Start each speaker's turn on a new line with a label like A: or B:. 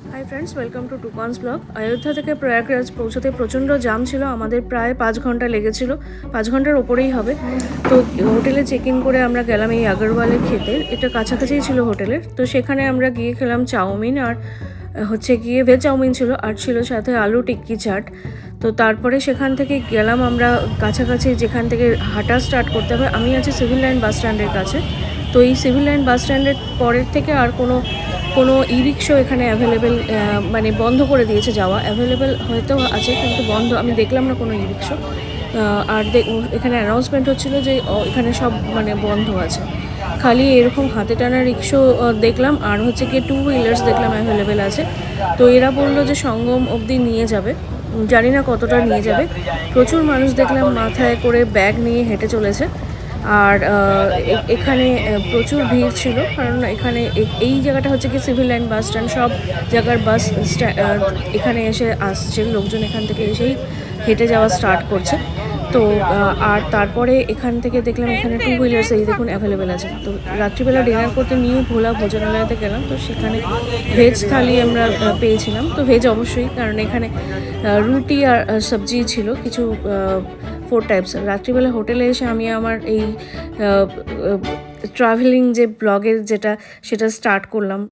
A: High friends, welcome to টুকনস blog. Ayodhya থেকে প্রয়াগরাজ পৌঁছতে প্রচণ্ড জাম ছিল, আমাদের প্রায় 5 ঘন্টা লেগেছিল, 5 ঘন্টার ওপরেই হবে। তো হোটেলে চেক ইন করে আমরা গেলাম এই আগরওয়ালে খেতে, এটা কাছাকাছিই ছিল হোটেলের। তো সেখানে আমরা গিয়ে খেলাম চাউমিন, আর হচ্ছে গিয়ে ভেজ চাউমিন ছিল, আর ছিল সাথে আলু টিক্কি চাট। তো তারপরে সেখান থেকে গেলাম আমরা কাছাকাছি, যেখান থেকে হাঁটা স্টার্ট করতে হবে। আমি আছি সিভিল লাইন বাস স্ট্যান্ডের কাছে। তো এই সিভিল লাইন বাস স্ট্যান্ডের পরের থেকে আর কোনো কোনো ই রিক্সাও এখানে অ্যাভেলেবেল, মানে বন্ধ করে দিয়েছে যাওয়া। অ্যাভেলেবেল হয়তো আছে কিন্তু বন্ধ, আমি দেখলাম না কোনো ই রিক্সা। আর এখানে অ্যানাউন্সমেন্ট হচ্ছিলো যে এখানে সব মানে বন্ধ আছে, খালি এরকম হাতে টানা রিক্সাও দেখলাম, আর হচ্ছে গিয়ে 2 হুইলার্স দেখলাম অ্যাভেলেবেল আছে। তো এরা বললো যে সঙ্গম অবধি নিয়ে যাবে, জানি না কতটা নিয়ে যাবে। প্রচুর মানুষ দেখলাম মাথায় করে ব্যাগ নিয়ে হেঁটে চলেছে। আর এখানে প্রচুর ভিড় ছিল, কারণ এখানে এই জায়গাটা হচ্ছে কি সিভিল লাইন বাস স্ট্যান্ড, সব জায়গার বাস এখানে এসে আসছে লোকজন, এখান থেকে এসেই হেঁটে যাওয়া স্টার্ট করছে। তো আর তারপরে এখান থেকে দেখলাম এখানে 2 হুইলার্স এই দেখুন অ্যাভেলেবেল আছে। তো রাত্রিবেলা ডিনার করতে নিউ ভোলা ভোজনালয়তে গেলাম, তো সেখানে ভেজ থালি আমরা পেয়েছিলাম। তো ভেজ অবশ্যই, কারণ এখানে রুটি আর সবজি ছিল কিছু 4 টাইপস। রাত্রিবেলা হোটেলে এসে আমি আমার এই ট্রাভেলিং যে ব্লগের যেটা সেটা স্টার্ট করলাম।